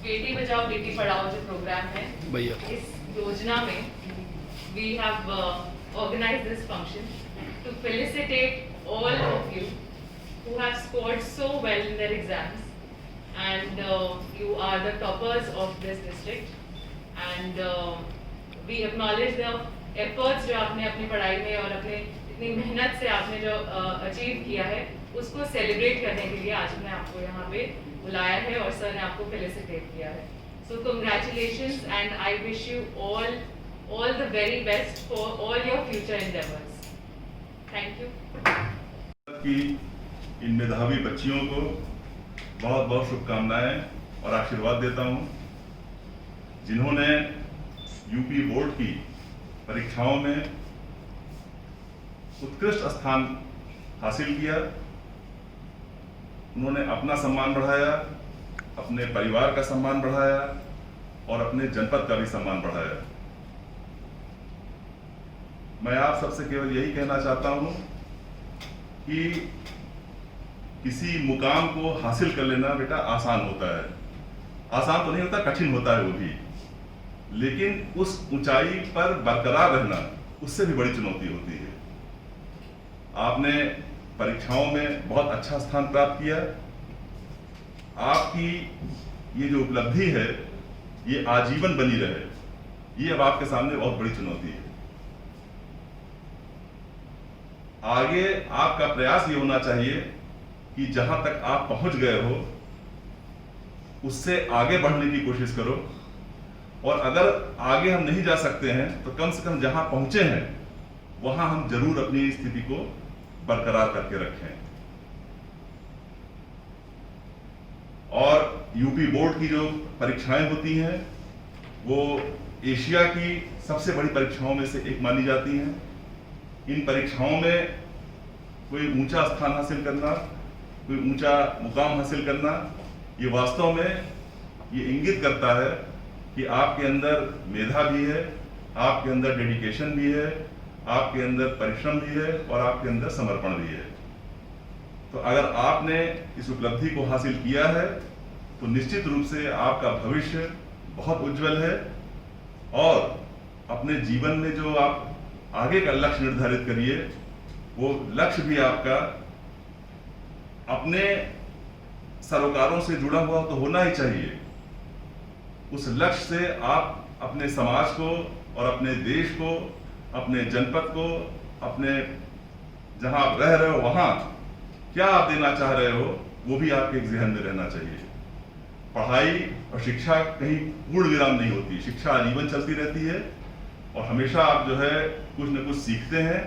बेटी बचाओ बेटी पढ़ाओ जो प्रोग्राम है, भैया इस योजना में we have organized this function to felicitate all of you who have scored so well in their exams, and you are the toppers of this district, and we acknowledge the efforts जो आपने अपनी पढ़ाई में और अपने इतनी मेहनत से आपने जो अचीव किया है उसको सेलिब्रेट करने के लिए आज मैं आपको यहाँ पे बुलाया है और सर ने आपको फेलिसिटेट किया है. So congratulations and I wish you all the very best for all your future endeavors. Thank you. कि इन मेधावी बच्चियों को बहुत बहुत शुभकामनाएं और आशीर्वाद देता हूं, जिन्होंने यूपी बोर्ड की परीक्षाओं में उत्कृष्ट स्थान हासिल किया. उन्होंने अपना सम्मान बढ़ाया, अपने परिवार का सम्मान बढ़ाया और अपने जनपद का भी सम्मान बढ़ाया. मैं आप सबसे केवल यही कहना चाहता हूं कि किसी मुकाम को हासिल कर लेना बेटा आसान होता है. आसान तो नहीं होता, कठिन होता है वो भी, लेकिन उस ऊंचाई पर बरकरार रहना उससे भी बड़ी चुनौती होती है. आपने परीक्षाओं में बहुत अच्छा स्थान प्राप्त किया. आपकी ये जो उपलब्धि है ये आजीवन बनी रहे, ये अब आपके सामने बहुत बड़ी चुनौती है. आगे आपका प्रयास ये होना चाहिए कि जहां तक आप पहुंच गए हो उससे आगे बढ़ने की कोशिश करो, और अगर आगे हम नहीं जा सकते हैं तो कम से कम जहां पहुंचे हैं वहां हम जरूर अपनी स्थिति को बरकरार करके रखें. और यूपी बोर्ड की जो परीक्षाएं होती हैं वो एशिया की सबसे बड़ी परीक्षाओं में से एक मानी जाती हैं. इन परीक्षाओं में कोई ऊंचा स्थान हासिल करना, कोई ऊंचा मुकाम हासिल करना, ये वास्तव में ये इंगित करता है कि आपके अंदर मेधा भी है, आपके अंदर डेडिकेशन भी है, आपके अंदर परिश्रम भी है और आपके अंदर समर्पण भी है. तो अगर आपने इस उपलब्धि को हासिल किया है तो निश्चित रूप से आपका भविष्य बहुत उज्जवल है. और अपने जीवन में जो आप आगे का लक्ष्य निर्धारित करिए, वो लक्ष्य भी आपका अपने सरोकारों से जुड़ा हुआ तो होना ही चाहिए. उस लक्ष्य से आप अपने समाज को और अपने देश को, अपने जनपद को, अपने जहां आप रह रहे हो वहां क्या आप देना चाह रहे हो वो भी आपके जहन में रहना चाहिए. पढ़ाई और शिक्षा कहीं पूर्ण विराम नहीं होती, शिक्षा आजीवन चलती रहती है और हमेशा आप जो है कुछ न कुछ सीखते हैं.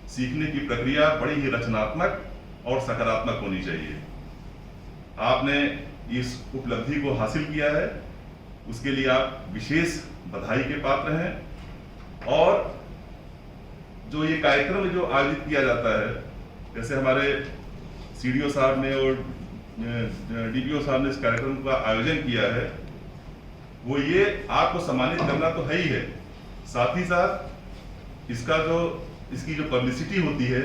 सीखने की प्रक्रिया बड़ी ही रचनात्मक और सकारात्मक होनी चाहिए. आपने इस उपलब्धि को हासिल किया है, उसके लिए आप विशेष बधाई के पात्र हैं. और जो ये कार्यक्रम जो आयोजित किया जाता है, जैसे हमारे सीडीओ साहब ने और डीपीओ साहब ने इस कार्यक्रम का आयोजन किया है, वो ये आपको सम्मानित करना तो है ही है, साथ ही साथ इसकी जो पब्लिसिटी होती है,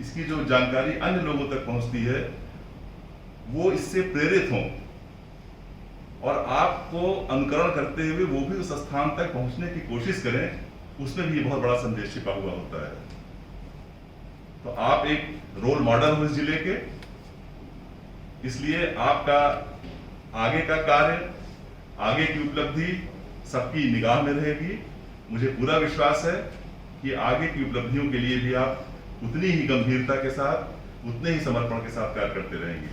इसकी जो जानकारी अन्य लोगों तक पहुंचती है, वो इससे प्रेरित हों और आपको अनुकरण करते हुए वो भी उस स्थान तक पहुंचने की कोशिश करें. उसमें भी बहुत बड़ा संदेश छिपा हुआ होता है. तो आप एक रोल मॉडल हो इस जिले के, इसलिए आपका आगे का कार्य, आगे की उपलब्धि सबकी निगाह में रहेगी. मुझे पूरा विश्वास है कि आगे की उपलब्धियों के लिए भी आप उतनी ही गंभीरता के साथ, उतने ही समर्पण के साथ कार्य करते रहेंगे.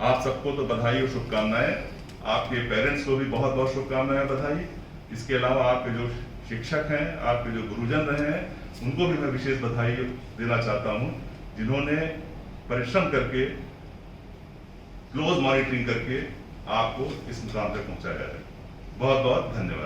आप सबको तो बधाई और शुभकामनाएं. आपके पेरेंट्स को भी बहुत बहुत शुभकामनाएं, बधाई. इसके अलावा आपके जो शिक्षक हैं, आपके जो गुरुजन रहे हैं, उनको भी मैं विशेष बधाई देना चाहता हूं, जिन्होंने परिश्रम करके, क्लोज मॉनिटरिंग करके आपको इस मुकाम तक पहुंचाया है. बहुत बहुत धन्यवाद.